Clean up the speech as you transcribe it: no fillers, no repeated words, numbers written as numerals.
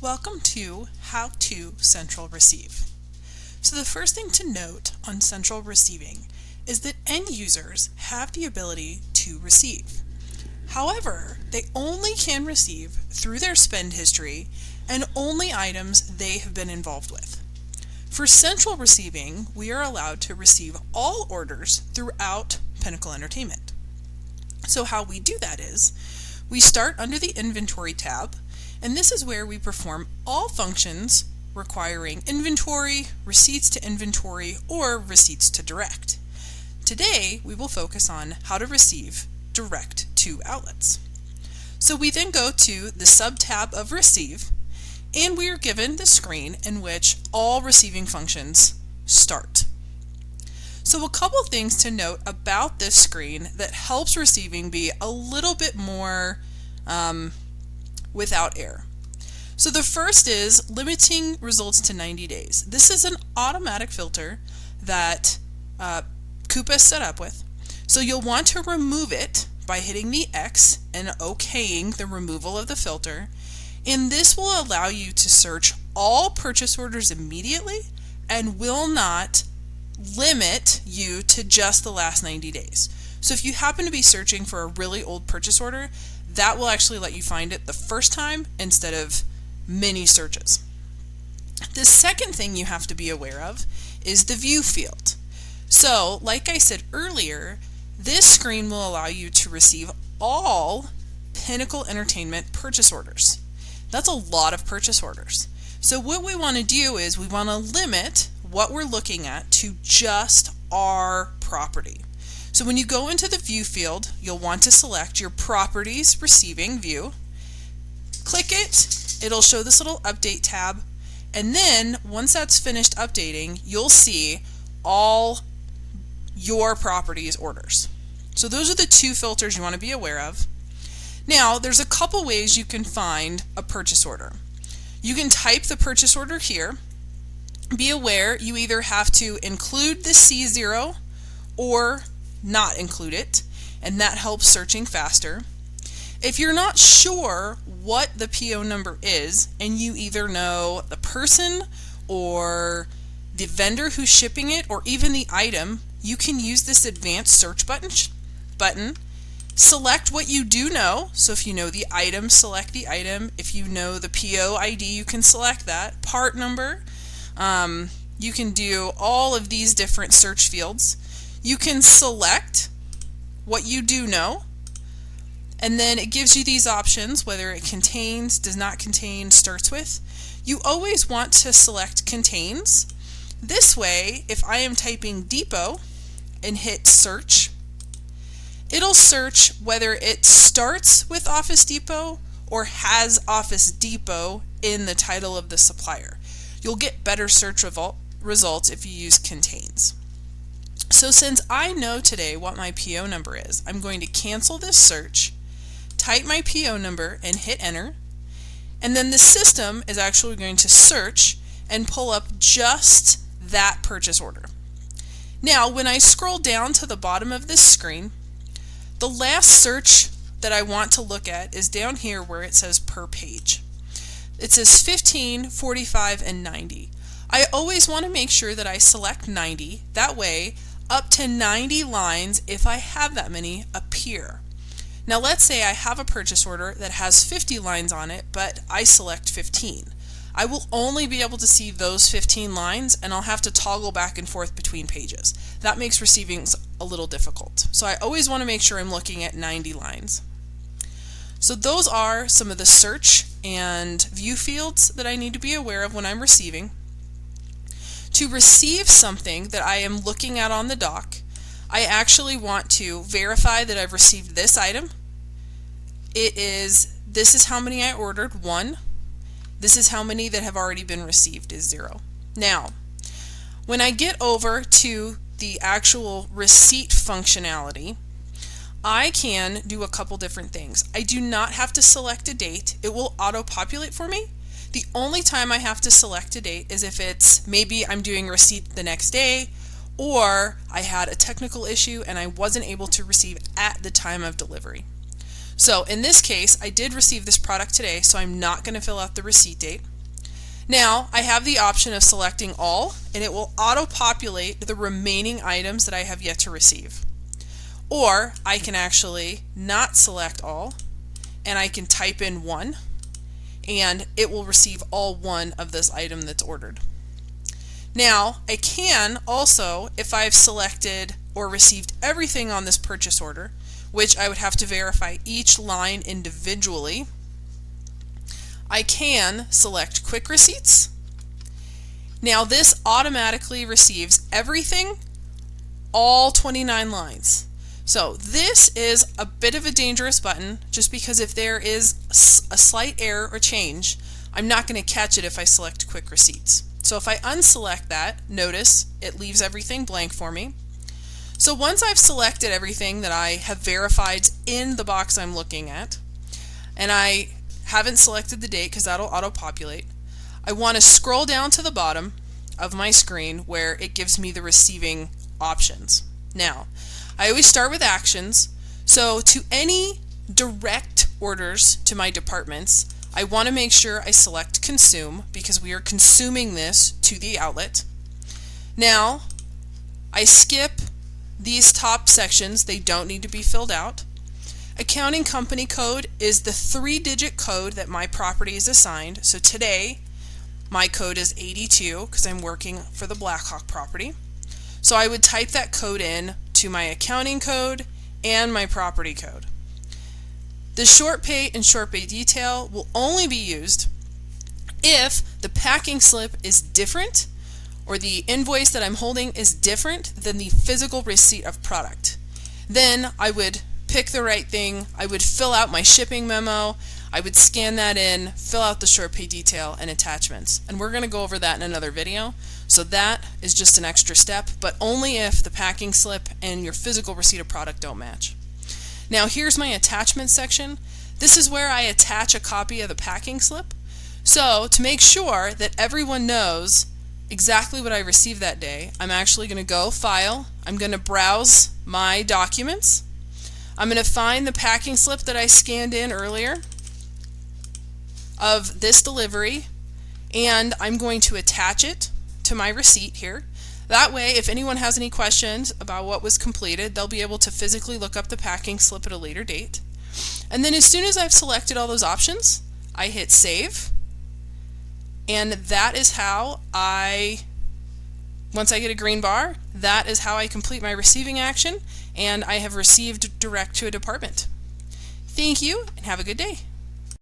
Welcome to How to Central Receive. So the first thing to note on central receiving is that end users have the ability to receive. However, they only can receive through their spend history and only items they have been involved with. For central receiving, we are allowed to receive all orders throughout Pinnacle Entertainment. So how we do that is, we start under the Inventory tab, and this is where we perform all functions requiring inventory, receipts to inventory, or receipts to direct. Today, we will focus on how to receive direct to outlets. So we then go to the sub-tab of Receive, and we are given the screen in which all receiving functions start. So a couple things to note about this screen that helps receiving be a little bit more without error. So the first is limiting results to 90 days. This is an automatic filter that Coupa is set up with. So you'll want to remove it by hitting the X and okaying the removal of the filter. And this will allow you to search all purchase orders immediately and will not limit you to just the last 90 days. So if you happen to be searching for a really old purchase order, that will actually let you find it the first time instead of many searches. The second thing you have to be aware of is the view field. So, like I said earlier, this screen will allow you to receive all Pinnacle Entertainment purchase orders. That's a lot of purchase orders. So what we want to do is we want to limit what we're looking at to just our property. So when you go into the view field, you'll want to select your properties receiving view. Click it, it'll show this little update tab, and then once that's finished updating, you'll see all your properties orders. So those are the two filters you want to be aware of. Now, there's a couple ways you can find a purchase order. You can type the purchase order here. Be aware you either have to include the C0 or not include it, and that helps searching faster. If you're not sure what the PO number is, and you either know the person or the vendor who's shipping it or even the item, you can use this advanced search button. Select what you do know. So if you know the item, select the item. If you know the PO ID, you can select that. Part number. You can do all of these different search fields. You can select what you do know, and then it gives you these options, whether it contains, does not contain, starts with. You always want to select contains. This way, if I am typing depot and hit search, it'll search whether it starts with Office Depot or has Office Depot in the title of the supplier. You'll get better search results if you use contains. So since I know today what my PO number is, I'm going to cancel this search, type my PO number, and hit enter. And then the system is actually going to search and pull up just that purchase order. Now, when I scroll down to the bottom of this screen, the last search that I want to look at is down here where it says per page. It says 15, 45, and 90. I always want to make sure that I select 90. That way, up to 90 lines, if I have that many, appear. Now let's say I have a purchase order that has 50 lines on it, but I select 15. I will only be able to see those 15 lines, and I'll have to toggle back and forth between pages. That makes receiving a little difficult. So I always want to make sure I'm looking at 90 lines. So those are some of the search and view fields that I need to be aware of when I'm receiving. To receive something that I am looking at on the dock, I actually want to verify that I've received this item. This is how many I ordered, 1. This is how many that have already been received, is 0. Now, when I get over to the actual receipt functionality, I can do a couple different things. I do not have to select a date. It will auto-populate for me. The only time I have to select a date is if it's maybe I'm doing a receipt the next day, or I had a technical issue and I wasn't able to receive at the time of delivery. So in this case, I did receive this product today, so I'm not going to fill out the receipt date. Now I have the option of selecting all, and it will auto-populate the remaining items that I have yet to receive. Or I can actually not select all, and I can type in 1, and it will receive all 1 of this item that's ordered. Now I can also, if I've selected or received everything on this purchase order, which I would have to verify each line individually, I can select quick receipts. Now this automatically receives everything, all 29 lines. So this is a bit of a dangerous button, just because if there is a slight error or change, I'm not going to catch it if I select quick receipts. So if I unselect that, notice it leaves everything blank for me. So once I've selected everything that I have verified in the box I'm looking at, and I haven't selected the date because that'll auto-populate, I want to scroll down to the bottom of my screen where it gives me the receiving options. Now, I always start with actions, so to any direct orders to my departments, I want to make sure I select consume because we are consuming this to the outlet. Now, I skip these top sections, they don't need to be filled out. Accounting company code is the 3-digit code that my property is assigned. So today, my code is 82 because I'm working for the Blackhawk property. So I would type that code in to my accounting code and my property code. The short pay and short pay detail will only be used if the packing slip is different or the invoice that I'm holding is different than the physical receipt of product. Then I would pick the right thing, I would fill out my shipping memo, I would scan that in, fill out the short pay detail and attachments. And we're going to go over that in another video. So that is just an extra step, but only if the packing slip and your physical receipt of product don't match. Now here's my attachment section. This is where I attach a copy of the packing slip. So to make sure that everyone knows exactly what I received that day, I'm actually going to go File, I'm going to browse my documents, I'm going to find the packing slip that I scanned in earlier of this delivery, and I'm going to attach it to my receipt here. That way, if anyone has any questions about what was completed, they'll be able to physically look up the packing slip at a later date. And then as soon as I've selected all those options, I hit Save, and that is how once I get a green bar, that is how I complete my receiving action, and I have received direct to a department. Thank you, and have a good day.